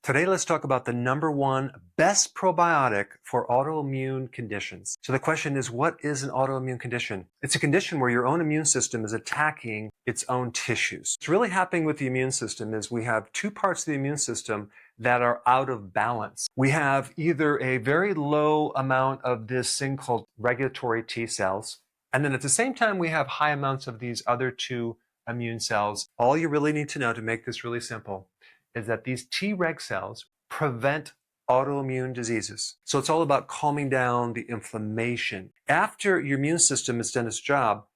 Today, let's talk about the #1 best probiotic for autoimmune conditions. So the question is, what is an autoimmune condition? It's a condition where your own immune system is attacking its own tissues. What's really happening with the immune system is we have two parts of the immune system that are out of balance. We have either a very low amount of this thing called regulatory T cells, and then at the same time, we have high amounts of these other two immune cells. All you really need to know to make this really simple is that these T-reg cells prevent autoimmune diseases. So it's all about calming down the inflammation. After your immune system has done its job,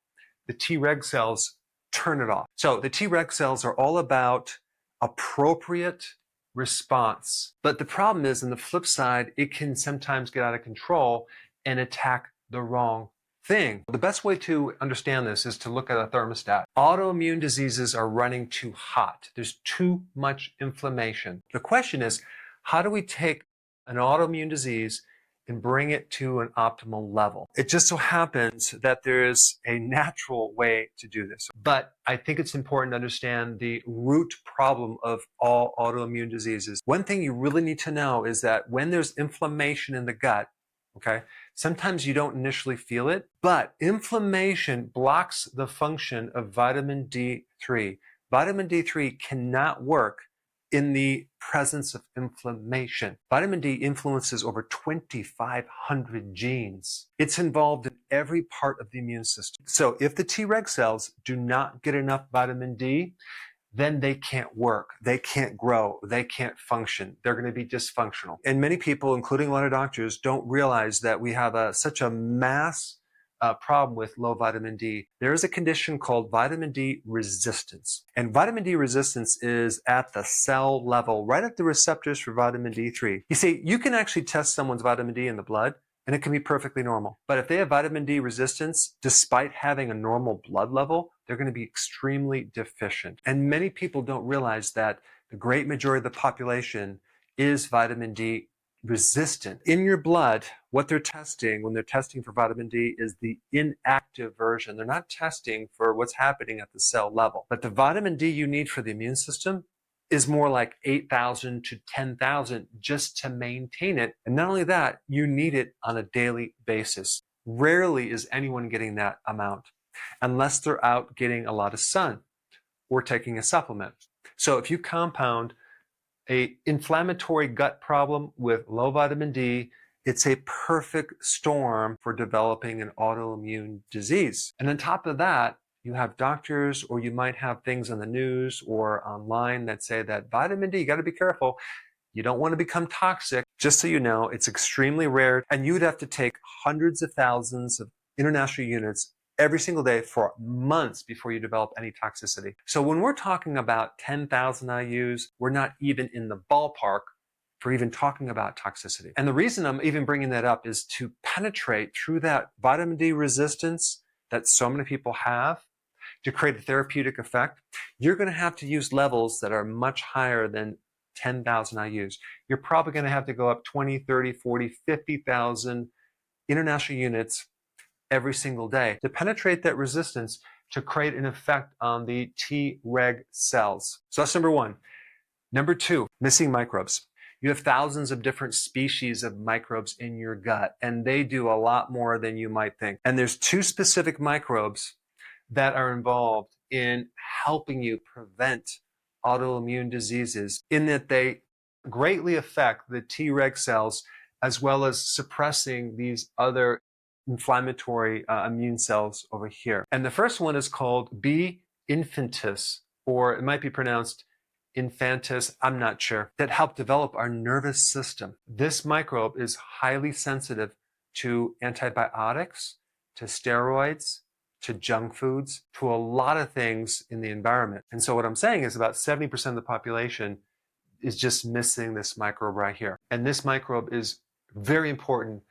the T-reg cells turn it off. So the T-reg cells are all about appropriate response. But the problem is, on the flip side, it can sometimes get out of control and attack the wrong thing. The best way to understand this is to look at a thermostat. Autoimmune diseases are running too hot. There's too much inflammation. The question is, how do we take an autoimmune disease and bring it to an optimal level? It just so happens that there's a natural way to do this. But I think it's important to understand the root problem of all autoimmune diseases. One thing you really need to know is that when there's inflammation in the gut, okay, sometimes you don't initially feel it, but inflammation blocks the function of vitamin D3. Vitamin D3 cannot work in the presence of inflammation. Vitamin D influences over 2,500 genes. It's involved in every part of the immune system. So if the T-reg cells do not get enough vitamin D, then they can't work, they can't grow, they can't function. They're going to be dysfunctional. And many people, including a lot of doctors, don't realize that we have such a mass problem with low vitamin D. There is a condition called vitamin D resistance. And vitamin D resistance is at the cell level, right at the receptors for vitamin D3. You see, you can actually test someone's vitamin D in the blood, and it can be perfectly normal. But if they have vitamin D resistance, despite having a normal blood level, they're going to be extremely deficient. And many people don't realize that the great majority of the population is vitamin D resistant. In your blood, what they're testing when they're testing for vitamin D is the inactive version. They're not testing for what's happening at the cell level. But the vitamin D you need for the immune system is more like 8,000 to 10,000 just to maintain it. And not only that, you need it on a daily basis. Rarely is anyone getting that amount unless they're out getting a lot of sun or taking a supplement. So if you compound an inflammatory gut problem with low vitamin D, it's a perfect storm for developing an autoimmune disease. And on top of that, you have doctors, or you might have things on the news or online that say that vitamin D, you got to be careful. You don't want to become toxic. Just so you know, it's extremely rare, and you'd have to take hundreds of thousands of international units every single day for months before you develop any toxicity. So when we're talking about 10,000 IUs, we're not even in the ballpark for even talking about toxicity. And the reason I'm even bringing that up is to penetrate through that vitamin D resistance that so many people have. To create a therapeutic effect, you're going to have to use levels that are much higher than 10,000 IUs. You're probably going to have to go up 20, 30, 40, 50,000 international units every single day to penetrate that resistance to create an effect on the T-reg cells. So that's #1. #2, missing microbes. You have thousands of different species of microbes in your gut, and they do a lot more than you might think. And there's two specific microbes that are involved in helping you prevent autoimmune diseases, in that they greatly affect the T-reg cells as well as suppressing these other inflammatory immune cells over here. And the first one is called B. infantis, or it might be pronounced infantis, I'm not sure, that help develop our nervous system. This microbe is highly sensitive to antibiotics, to steroids, to junk foods, to a lot of things in the environment. And so what I'm saying is about 70% of the population is just missing this microbe right here. And this microbe is very important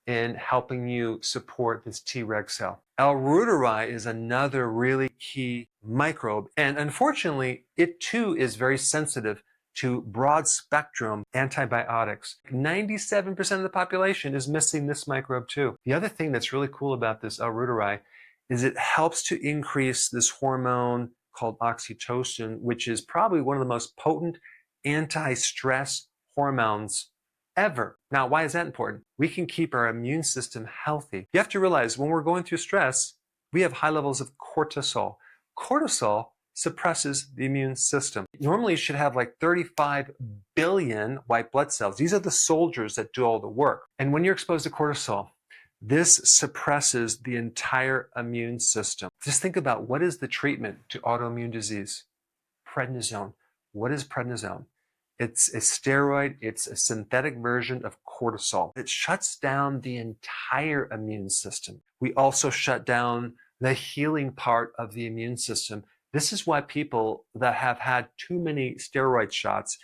in helping you support this T-reg cell. L. reuteri is another really key microbe. And unfortunately, it too is very sensitive to broad spectrum antibiotics. 97% of the population is missing this microbe too. The other thing that's really cool about this L. reuteri is it helps to increase this hormone called oxytocin, which is probably one of the most potent anti-stress hormones ever. Now, why is that important? We can keep our immune system healthy. You have to realize when we're going through stress, we have high levels of cortisol. Cortisol suppresses the immune system. Normally, you should have like 35 billion white blood cells. These are the soldiers that do all the work. And when you're exposed to cortisol, this suppresses the entire immune system. Just think about what is the treatment to autoimmune disease? Prednisone. What is prednisone? It's a steroid. It's a synthetic version of cortisol. It shuts down the entire immune system. We also shut down the healing part of the immune system. This is why people that have had too many steroid shots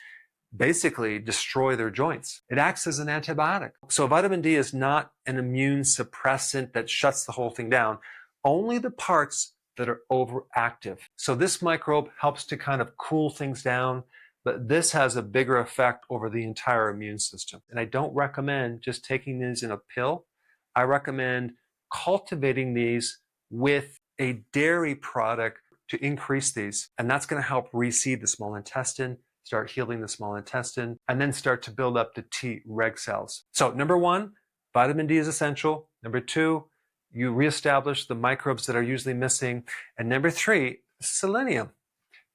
basically destroy their joints. It acts as an antibiotic. So vitamin D is not an immune suppressant that shuts the whole thing down, only the parts that are overactive. So this microbe helps to kind of cool things down, but this has a bigger effect over the entire immune system. And I don't recommend just taking these in a pill. I recommend cultivating these with a dairy product to increase these. And that's going to help reseed the small intestine, start healing the small intestine, and then start to build up the T-reg cells. So number one, vitamin D is essential. Number two, you reestablish the microbes that are usually missing. And number three, selenium.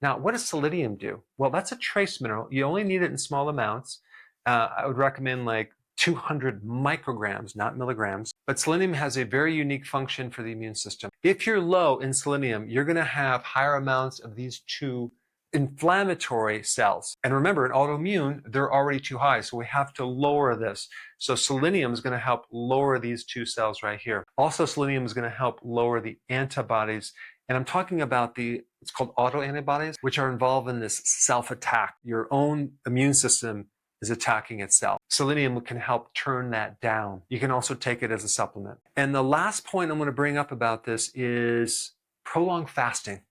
Now, what does selenium do? Well, that's a trace mineral. You only need it in small amounts. I would recommend like 200 micrograms, not milligrams. But selenium has a very unique function for the immune system. If you're low in selenium, you're going to have higher amounts of these two inflammatory cells. And remember, in autoimmune, they're already too high, so we have to lower this. So selenium is going to help lower these two cells right here. Also, selenium is going to help lower the antibodies. And I'm talking about it's called autoantibodies, which are involved in this self-attack. Your own immune system is attacking itself. Selenium can help turn that down. You can also take it as a supplement. And the last point I'm going to bring up about this is prolonged fasting.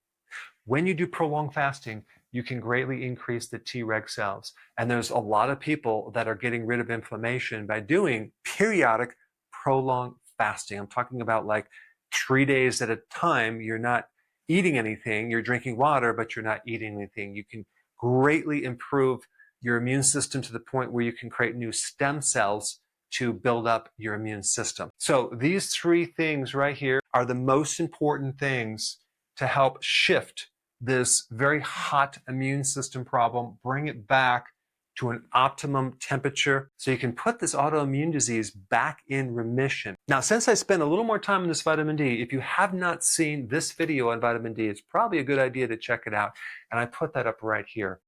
When you do prolonged fasting, you can greatly increase the T-reg cells. And there's a lot of people that are getting rid of inflammation by doing periodic prolonged fasting. I'm talking about like 3 days at a time. You're not eating anything. You're drinking water, but you're not eating anything. You can greatly improve your immune system to the point where you can create new stem cells to build up your immune system. So these three things right here are the most important things to help shift this very hot immune system problem, bring it back to an optimum temperature so you can put this autoimmune disease back in remission. Now, since I spent a little more time on this vitamin D, if you have not seen this video on vitamin D, it's probably a good idea to check it out. And I put that up right here.